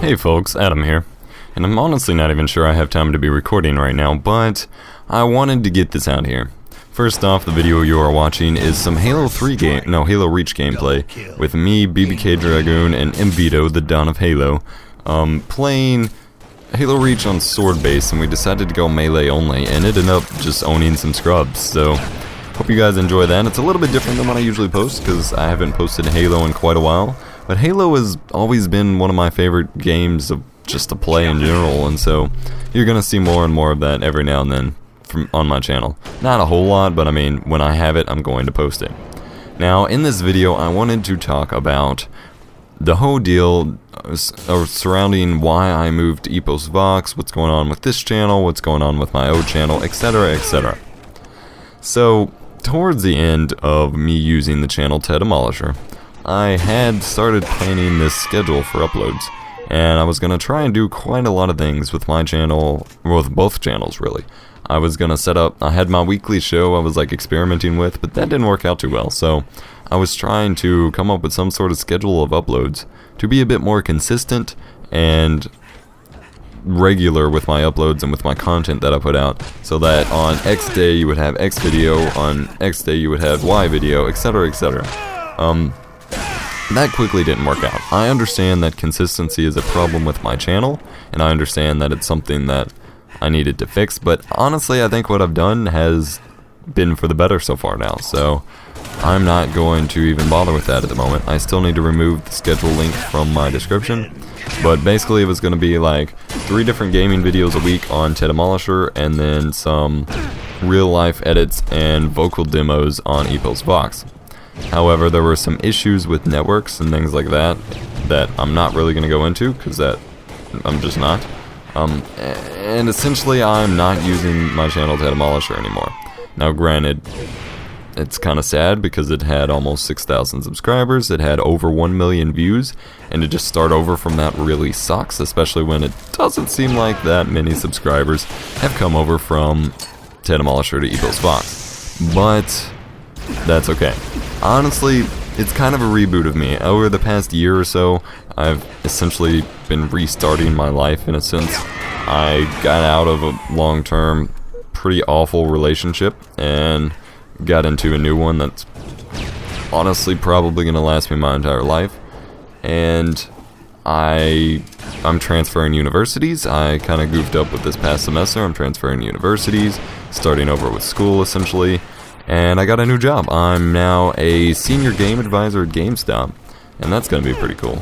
Hey folks, Adam here, and I'm honestly not even sure I have time to be recording right now, but I wanted to get this out here. First off, the video you are watching is some Halo Reach gameplay with me, BBK Dragoon, and MVito, the Dawn of Halo, playing Halo Reach on sword base, and we decided to go melee only, and it ended up just owning some scrubs, so hope you guys enjoy that. It's a little bit different than what I usually post, because I haven't posted Halo in quite a while. But Halo has always been one of my favorite games of just to play in general, and so you're gonna see more and more of that every now and then on my channel. Not a whole lot, but I mean, when I have it, I'm going to post it. Now, in this video, I wanted to talk about the whole deal surrounding why I moved to EposVox, what's going on with this channel, what's going on with my old channel, etc., etc. So, towards the end of me using the channel to Demolisher, I had started planning this schedule for uploads, and I was going to try and do quite a lot of things with my channel, or with both channels really. I was going to set up, I had my weekly show I was like experimenting with, but that didn't work out too well, so I was trying to come up with some sort of schedule of uploads to be a bit more consistent and regular with my uploads and with my content that I put out, so that on X day you would have X video, on X day you would have Y video, etc., etc. That quickly didn't work out. I understand that consistency is a problem with my channel, and I understand that it's something that I needed to fix, but honestly I think what I've done has been for the better so far now, so I'm not going to even bother with that at the moment. I still need to remove the schedule link from my description, but basically it was going to be like 3 different gaming videos a week on Demolisher, and then some real life edits and vocal demos on EposVox. However, there were some issues with networks and things like that that I'm not really going to go into, because that I'm just not. And essentially I'm not using my channel to Demolisher anymore. Now granted, it's kind of sad because it had almost 6,000 subscribers, it had over 1 million views, and to just start over from that really sucks, especially when it doesn't seem like that many subscribers have come over from Demolisher to EposVox. But that's okay. Honestly, it's kind of a reboot of me. Over the past year or so, I've essentially been restarting my life in a sense. I got out of a long-term, pretty awful relationship and got into a new one that's honestly probably going to last me my entire life. And I'm transferring universities. I kind of goofed up with this past semester. I'm transferring universities, starting over with school essentially. And I got a new job. I'm now a senior game advisor at GameStop, and that's going to be pretty cool.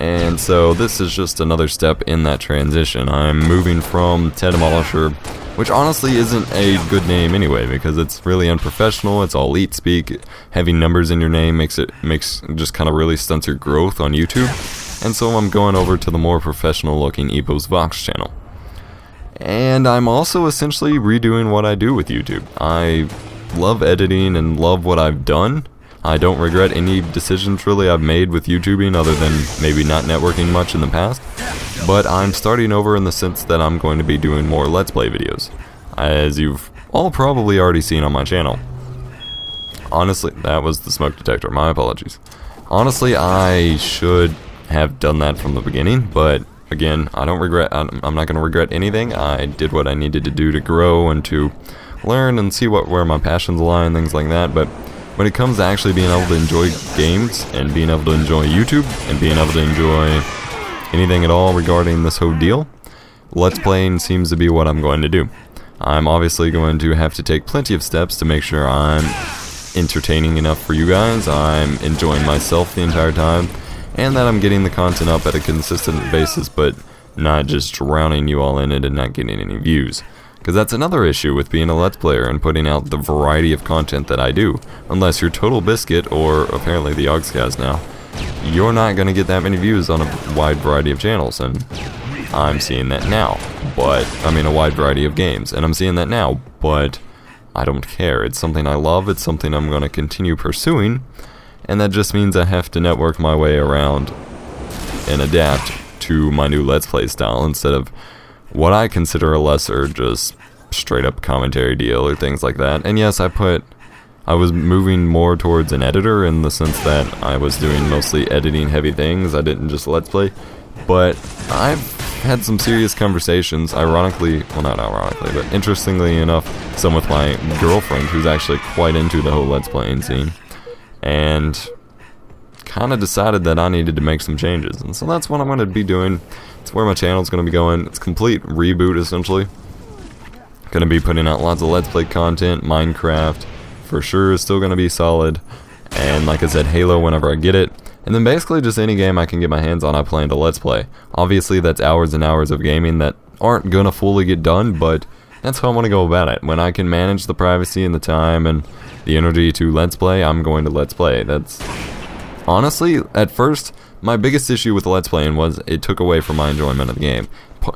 And so this is just another step in that transition. I'm moving from Demolisher, which honestly isn't a good name anyway, because it's really unprofessional. It's all elite speak. Having numbers in your name makes just kind of really stunts your growth on YouTube. And so I'm going over to the more professional looking EposVox channel. And I'm also essentially redoing what I do with YouTube. I love editing and love what I've done. I don't regret any decisions really I've made with YouTubing, other than maybe not networking much in the past. But I'm starting over in the sense that I'm going to be doing more Let's Play videos, as you've all probably already seen on my channel. Honestly, that was the smoke detector, my apologies. Honestly, I should have done that from the beginning, but again, I'm not going to regret anything. I did what I needed to do to grow and to learn and see where my passions lie and things like that. But when it comes to actually being able to enjoy games and being able to enjoy YouTube and being able to enjoy anything at all regarding this whole deal, Let's Playing seems to be what I'm going to do. I'm obviously going to have to take plenty of steps to make sure I'm entertaining enough for you guys, I'm enjoying myself the entire time, and that I'm getting the content up at a consistent basis, but not just drowning you all in it and not getting any views. Because that's another issue with being a Let's Player and putting out the variety of content that I do. Unless you're Total Biscuit, or apparently the Ogscast now, you're not going to get that many views on a wide variety of channels, and I'm seeing that now. But, I mean, a wide variety of games, and I'm seeing that now, but I don't care. It's something I love, it's something I'm going to continue pursuing, and that just means I have to network my way around and adapt to my new Let's Play style instead of what I consider a lesser, just straight up commentary deal or things like that. And yes, I was moving more towards an editor in the sense that I was doing mostly editing heavy things. I didn't just Let's Play. But I've had some serious conversations, ironically, well not ironically, but interestingly enough, some with my girlfriend, who's actually quite into the whole Let's Playing scene, and kind of decided that I needed to make some changes, and so that's what I'm going to be doing. It's where my channel's going to be going. It's a complete reboot, essentially. Going to be putting out lots of Let's Play content. Minecraft, for sure, is still going to be solid, and like I said, Halo whenever I get it. And then basically just any game I can get my hands on, I plan to Let's Play. Obviously that's hours and hours of gaming that aren't gonna fully get done, but that's how I want to go about it. When I can manage the privacy and the time and the energy to Let's Play, I'm going to Let's Play. That's honestly, at first, my biggest issue with Let's Playing was it took away from my enjoyment of the game.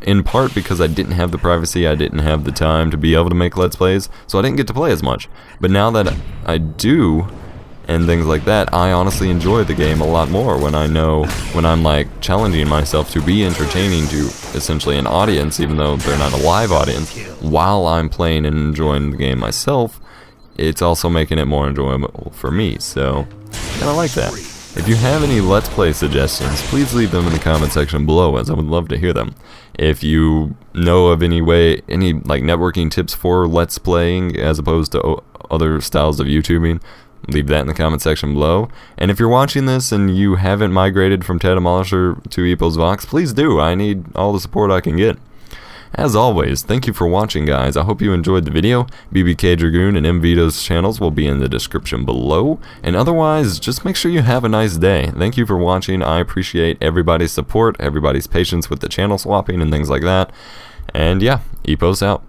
In part because I didn't have the privacy, I didn't have the time to be able to make Let's Plays, so I didn't get to play as much. But now that I do, and things like that, I honestly enjoy the game a lot more when I know, when I'm like challenging myself to be entertaining to essentially an audience, even though they're not a live audience, while I'm playing and enjoying the game myself. It's also making it more enjoyable for me, so kinda like that. If you have any Let's Play suggestions, please leave them in the comment section below, as I would love to hear them. If you know of any like networking tips for Let's Playing as opposed to other styles of YouTubing, leave that in the comment section below. And if you're watching this and you haven't migrated from Ted Demolisher to EposVox, please do. I need all the support I can get. As always, thank you for watching, guys. I hope you enjoyed the video. BBK Dragoon and MVito's channels will be in the description below. And otherwise, just make sure you have a nice day. Thank you for watching. I appreciate everybody's support, everybody's patience with the channel swapping and things like that. And yeah, Epos out.